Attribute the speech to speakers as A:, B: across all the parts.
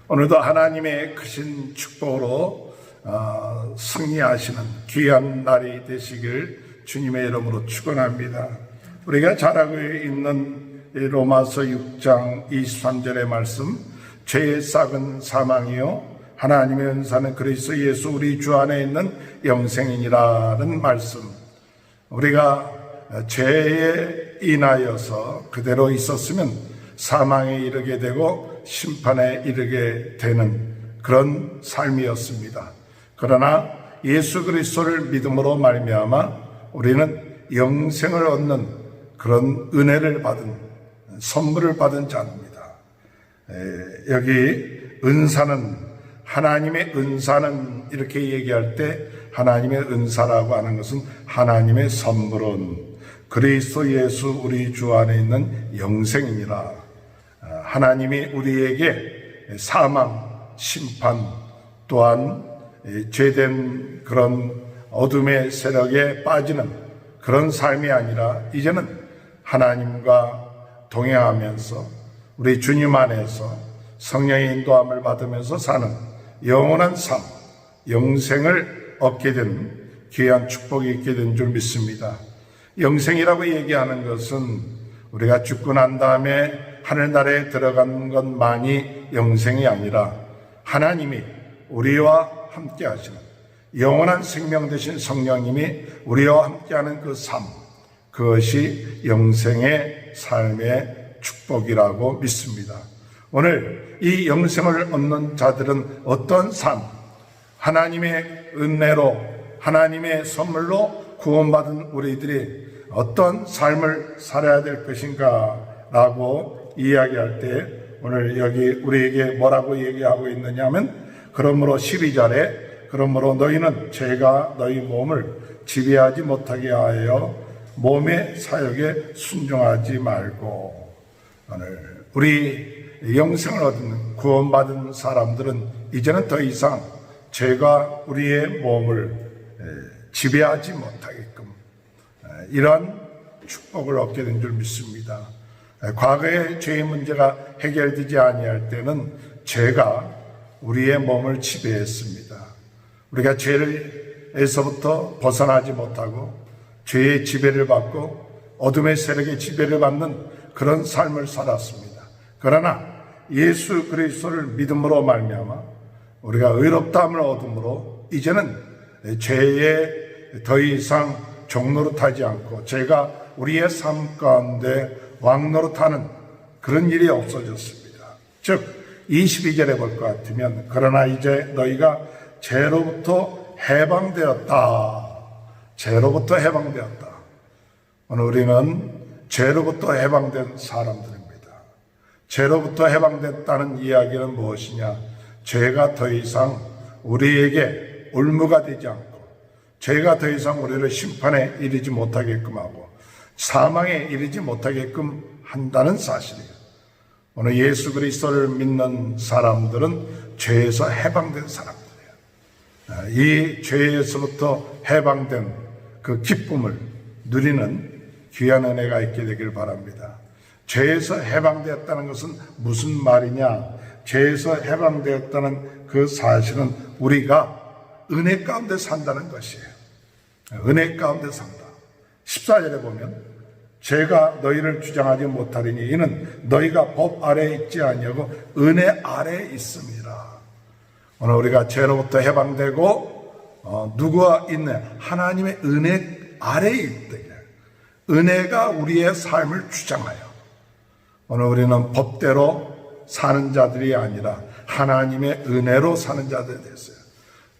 A: 오늘도 하나님의 크신 축복으로 승리하시는 귀한 날이 되시길 주님의 이름으로 축원합니다. 우리가 잘 알고 있는 로마서 6장 23절의 말씀, 죄의 싹은 사망이요 하나님의 은사는 그리스도 예수 우리 주 안에 있는 영생이니라는 말씀. 우리가 죄에 인하여서 그대로 있었으면 사망에 이르게 되고 심판에 이르게 되는 그런 삶이었습니다. 그러나 예수 그리스도를 믿음으로 말미암아 우리는 영생을 얻는 그런 은혜를 받은, 선물을 받은 자입니다. 여기 은사는, 하나님의 은사는 이렇게 얘기할 때 하나님의 은사라고 하는 것은 하나님의 선물은 그리스도 예수 우리 주 안에 있는 영생이니라. 하나님이 우리에게 사망, 심판 또한 죄된 그런 어둠의 세력에 빠지는 그런 삶이 아니라 이제는 하나님과 동행하면서 우리 주님 안에서 성령의 인도함을 받으면서 사는 영원한 삶, 영생을 얻게 된 귀한 축복이 있게 된 줄 믿습니다. 영생이라고 얘기하는 것은 우리가 죽고 난 다음에 하늘나라에 들어간 것만이 영생이 아니라 하나님이 우리와 함께 하시는 영원한 생명 되신 성령님이 우리와 함께하는 그 삶, 그것이 영생의 삶의 축복이라고 믿습니다. 오늘 이 영생을 얻는 자들은 어떤 삶, 하나님의 은혜로, 하나님의 선물로 구원받은 우리들이 어떤 삶을 살아야 될 것인가 라고 이야기할 때 오늘 여기 우리에게 뭐라고 얘기하고 있느냐 하면, 그러므로 12절에 그러므로 너희는 죄가 너희 몸을 지배하지 못하게 하여 몸의 사욕에 순종하지 말고. 오늘 우리 영생을 얻는 구원받은 사람들은 이제는 더 이상 죄가 우리의 몸을 지배하지 못하게끔 이러한 축복을 얻게 된 줄 믿습니다. 과거의 죄의 문제가 해결되지 아니할 때는 죄가 우리의 몸을 지배했습니다. 우리가 죄에서부터 벗어나지 못하고 죄의 지배를 받고 어둠의 세력의 지배를 받는 그런 삶을 살았습니다. 그러나 예수 그리스도를 믿음으로 말미암아 우리가 의롭다함을 얻음으로 이제는 죄에 더 이상 종노릇하지 않고 죄가 우리의 삶 가운데 왕노릇하는 그런 일이 없어졌습니다. 즉 22절에 볼 것 같으면 그러나 이제 너희가 죄로부터 해방되었다. 죄로부터 해방되었다. 오늘 우리는 죄로부터 해방된 사람들입니다. 죄로부터 해방됐다는 이야기는 무엇이냐? 죄가 더 이상 우리에게 올무가 되지 않고 죄가 더 이상 우리를 심판에 이르지 못하게끔 하고 사망에 이르지 못하게끔 한다는 사실이에요. 오늘 예수 그리스도를 믿는 사람들은 죄에서 해방된 사람들이에요. 이 죄에서부터 해방된 그 기쁨을 누리는 귀한 은혜가 있게 되길 바랍니다. 죄에서 해방되었다는 것은 무슨 말이냐? 죄에서 해방되었다는 그 사실은 우리가 은혜 가운데 산다는 것이에요. 은혜 가운데 산다. 14절에 보면 죄가 너희를 주장하지 못하리니 이는 너희가 법 아래에 있지 아니하고 은혜 아래에 있음이라. 오늘 우리가 죄로부터 해방되고 누구와 있네? 하나님의 은혜 아래에 있다. 은혜가 우리의 삶을 주장하여 오늘 우리는 법대로 사는 자들이 아니라 하나님의 은혜로 사는 자들이 됐어요.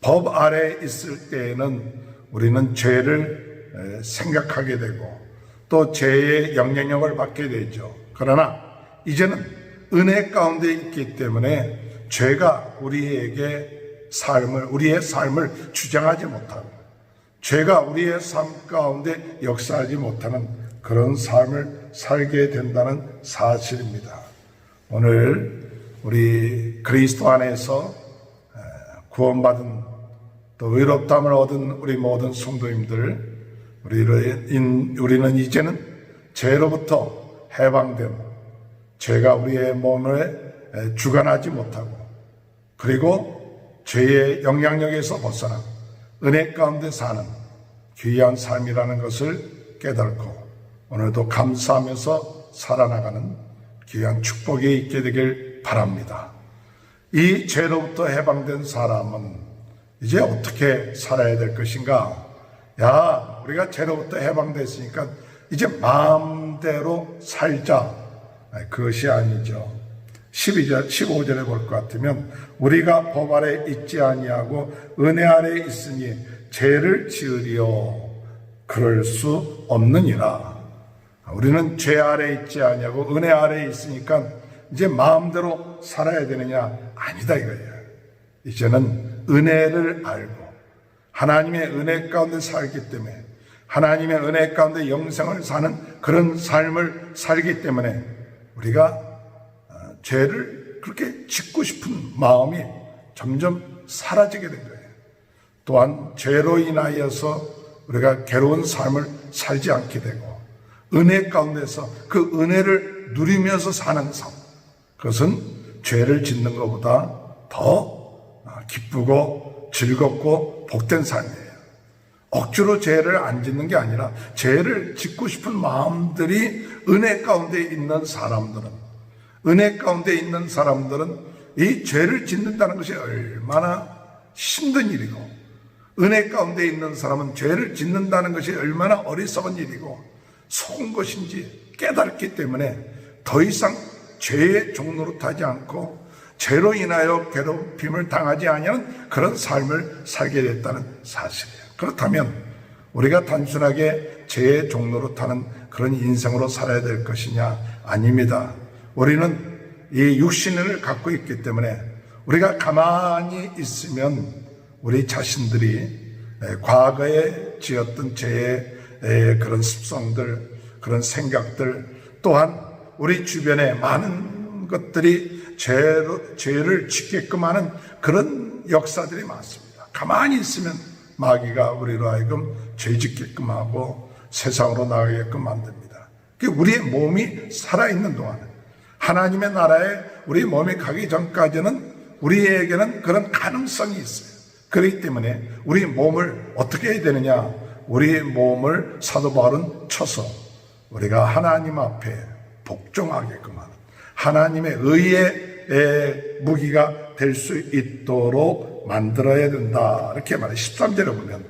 A: 법 아래에 있을 때에는 우리는 죄를 생각하게 되고 또 죄의 영향력을 받게 되죠. 그러나 이제는 은혜 가운데 있기 때문에 죄가 우리의 삶을 주장하지 못하고 죄가 우리의 삶 가운데 역사하지 못하는 그런 삶을 살게 된다는 사실입니다. 오늘 우리 그리스도 안에서 구원받은 또 의롭다함을 얻은 우리 모든 성도님들, 우리는 이제는 죄로부터 해방된, 죄가 우리의 몸에 주관하지 못하고 그리고 죄의 영향력에서 벗어나 은혜 가운데 사는 귀한 삶이라는 것을 깨닫고 오늘도 감사하면서 살아나가는 귀한 축복이 있게 되길 바랍니다. 이 죄로부터 해방된 사람은 이제 어떻게 살아야 될 것인가? 우리가 죄로부터 해방됐으니까 이제 마음대로 살자. 그것이 아니죠. 15절에 볼 것 같으면 우리가 법 아래 있지 아니하고 은혜 아래 있으니 죄를 지으리요 그럴 수 없느니라. 우리는 죄 아래 있지 아니하고 은혜 아래 있으니까 이제 마음대로 살아야 되느냐? 아니다 이거예요. 이제는 은혜를 알고 하나님의 은혜 가운데 살기 때문에 하나님의 은혜 가운데 영생을 사는 그런 삶을 살기 때문에 우리가 죄를 그렇게 짓고 싶은 마음이 점점 사라지게 된 거예요. 또한 죄로 인하여서 우리가 괴로운 삶을 살지 않게 되고 은혜 가운데서 그 은혜를 누리면서 사는 삶, 그것은 죄를 짓는 것보다 더 기쁘고 즐겁고 복된 삶이에요. 억지로 죄를 안 짓는 게 아니라 죄를 짓고 싶은 마음들이 은혜 가운데 있는 사람들은 이 죄를 짓는다는 것이 얼마나 힘든 일이고 은혜 가운데 있는 사람은 죄를 짓는다는 것이 얼마나 어리석은 일이고 속은 것인지 깨닫기 때문에 더 이상 죄의 종로로 타지 않고 죄로 인하여 괴롭힘을 당하지 아니하는 그런 삶을 살게 됐다는 사실이에요. 그렇다면 우리가 단순하게 죄의 종로로 타는 그런 인생으로 살아야 될 것이냐? 아닙니다. 우리는 이 육신을 갖고 있기 때문에 우리가 가만히 있으면 우리 자신들이 과거에 지었던 죄의 그런 습성들, 그런 생각들, 또한 우리 주변에 많은 것들이 죄를 짓게끔 하는 그런 역사들이 많습니다. 가만히 있으면 마귀가 우리로 하여금 죄 짓게끔 하고 세상으로 나가게끔 만듭니다. 우리의 몸이 살아있는 동안 하나님의 나라에 우리 몸이 가기 전까지는 우리에게는 그런 가능성이 있어요. 그렇기 때문에 우리 몸을 어떻게 해야 되느냐? 우리 몸을 사도 바울은 쳐서 우리가 하나님 앞에 복종하게끔 하는 하나님의 의의 무기가 될 수 있도록 만들어야 된다. 이렇게 말해요. 13절에 보면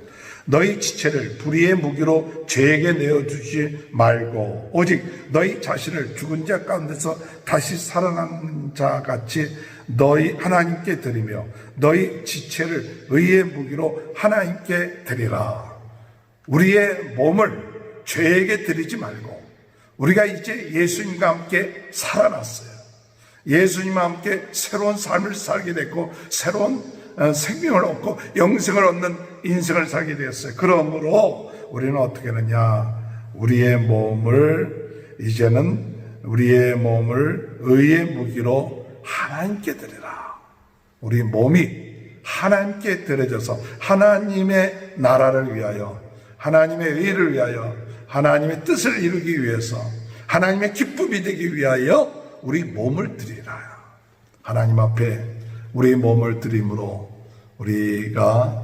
A: 너희 지체를 불의의 무기로 죄에게 내어주지 말고 오직 너희 자신을 죽은 자 가운데서 다시 살아난 자 같이 너희 하나님께 드리며 너희 지체를 의의 무기로 하나님께 드리라. 우리의 몸을 죄에게 드리지 말고 우리가 이제 예수님과 함께 살아났어요. 예수님과 함께 새로운 삶을 살게 됐고 새로운 생명을 얻고 영생을 얻는 인생을 살게 되었어요. 그러므로 우리는 어떻게 하느냐? 우리의 몸을 의의 무기로 하나님께 드리라. 우리 몸이 하나님께 드려져서 하나님의 나라를 위하여 하나님의 의를 위하여 하나님의 뜻을 이루기 위해서 하나님의 기쁨이 되기 위하여 우리 몸을 드리라. 하나님 앞에 우리 몸을 드림으로 우리가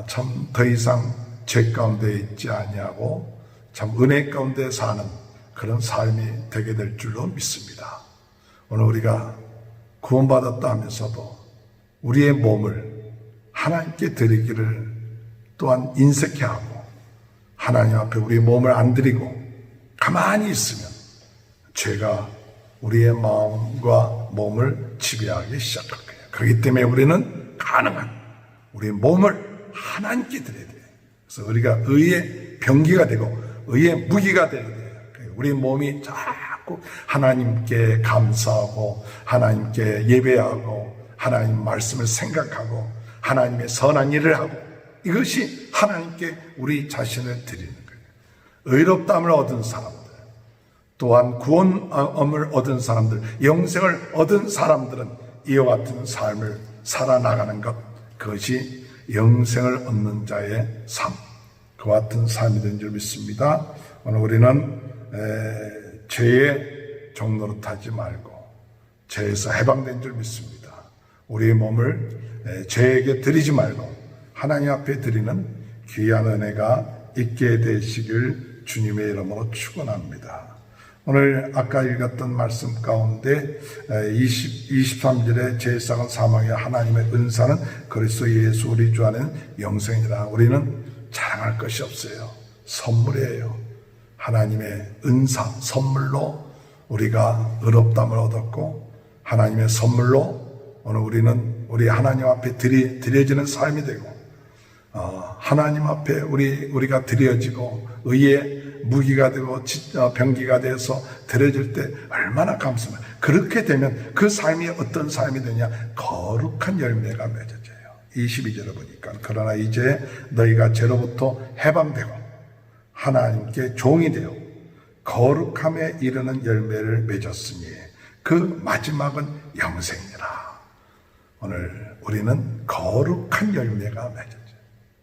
A: 참 더 이상 죄 가운데 있지 아니하고 참 은혜 가운데 사는 그런 삶이 되게 될 줄로 믿습니다. 오늘 우리가 구원받았다 하면서도 우리의 몸을 하나님께 드리기를 또한 인색해 하고 하나님 앞에 우리 몸을 안 드리고 가만히 있으면 죄가 우리의 마음과 몸을 지배하기 시작할 거예요. 그렇기 때문에 우리는 가능한 우리 몸을 하나님께 드려야 돼요. 그래서 우리가 의의 병기가 되고 의의 무기가 되어야 돼요. 우리 몸이 자꾸 하나님께 감사하고 하나님께 예배하고 하나님 말씀을 생각하고 하나님의 선한 일을 하고 이것이 하나님께 우리 자신을 드리는 거예요. 의롭다함을 얻은 사람들 또한 구원을 얻은 사람들, 영생을 얻은 사람들은 이와 같은 삶을 살아나가는 것, 그것이 영생을 얻는 자의 삶, 그와 같은 삶이 된 줄 믿습니다. 오늘 우리는 죄의 종로로 타지 말고 죄에서 해방된 줄 믿습니다. 우리의 몸을 죄에게 드리지 말고 하나님 앞에 드리는 귀한 은혜가 있게 되시길 주님의 이름으로 축원합니다. 오늘 아까 읽었던 말씀 가운데 23절에 제사건 사망의 하나님의 은사는 그리스도 예수 우리 주 안에는 영생이라. 우리는 자랑할 것이 없어요. 선물이에요. 하나님의 은사, 선물로 우리가 의롭다함을 얻었고, 하나님의 선물로 오늘 우리는 우리 하나님 앞에 드려지는 삶이 되고, 하나님 앞에 우리가 드려지고 의의 무기가 되고 병기가 돼서 드려질 때 얼마나 감사해요. 그렇게 되면 그 삶이 어떤 삶이 되냐? 거룩한 열매가 맺어져요. 22절을 보니까 그러나 이제 너희가 죄로부터 해방되고 하나님께 종이 되어 거룩함에 이르는 열매를 맺었으니 그 마지막은 영생이라. 오늘 우리는 거룩한 열매가 맺어져요.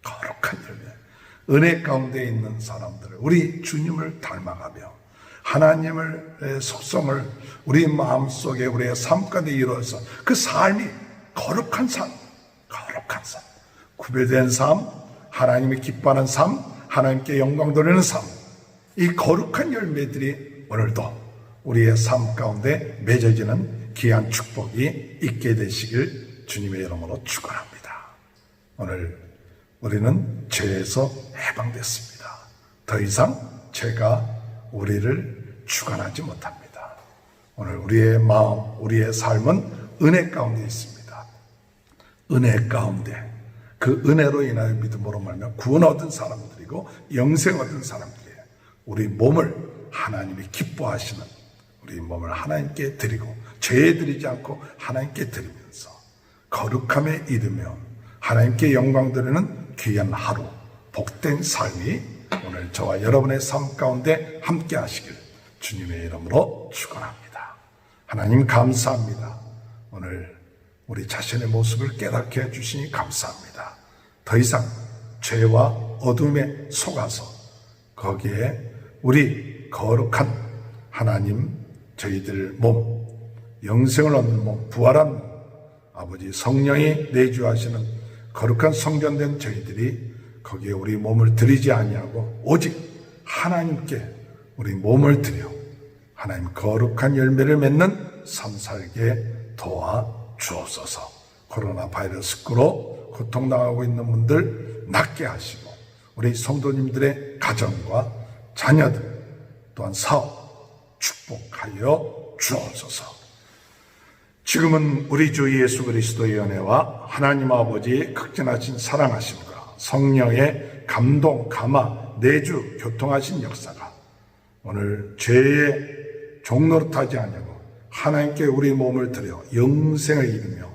A: 거룩한 열매. 은혜 가운데 있는 사람들을, 우리 주님을 닮아가며 하나님의 속성을 우리 마음속에 우리의 삶 가운데 이루어서 그 삶이 거룩한 삶, 거룩한 삶, 구별된 삶, 하나님이 기뻐하는 삶, 하나님께 영광 돌리는 삶, 이 거룩한 열매들이 오늘도 우리의 삶 가운데 맺어지는 귀한 축복이 있게 되시길 주님의 이름으로 축원합니다. 오늘 우리는 죄에서 해방됐습니다. 더 이상 죄가 우리를 주관하지 못합니다. 오늘 우리의 마음, 우리의 삶은 은혜 가운데 있습니다. 은혜 가운데, 그 은혜로 인하여 믿음으로 말하며 구원 얻은 사람들이고 영생 얻은 사람들이에요. 우리 몸을 하나님이 기뻐하시는, 우리 몸을 하나님께 드리고 죄에 드리지 않고 하나님께 드리면서 거룩함에 이르며 하나님께 영광 드리는 귀한 하루, 복된 삶이 오늘 저와 여러분의 삶 가운데 함께 하시길 주님의 이름으로 축원합니다. 하나님 감사합니다. 오늘 우리 자신의 모습을 깨닫게 해주시니 감사합니다. 더 이상 죄와 어둠에 속아서 거기에 우리 거룩한 하나님, 저희들 몸, 영생을 얻는 몸, 부활한 몸, 아버지 성령이 내주하시는 거룩한 성전된 저희들이 거기에 우리 몸을 드리지 아니하고 오직 하나님께 우리 몸을 드려 하나님 거룩한 열매를 맺는 삶 살게 도와 주옵소서. 코로나 바이러스로 고통당하고 있는 분들 낫게 하시고 우리 성도님들의 가정과 자녀들 또한 사업 축복하여 주옵소서. 지금은 우리 주 예수 그리스도의 은혜와 하나님 아버지의 극진하신 사랑하심과 성령의 감동, 감화, 내주, 교통하신 역사가 오늘 죄의 종노릇하지 아니하고 하나님께 우리 몸을 들여 영생을 이루며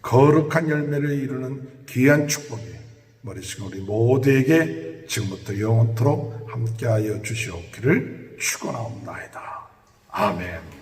A: 거룩한 열매를 이루는 귀한 축복이 머리숙인 우리 모두에게 지금부터 영원토록 함께하여 주시옵기를 축원하옵나이다. 아멘.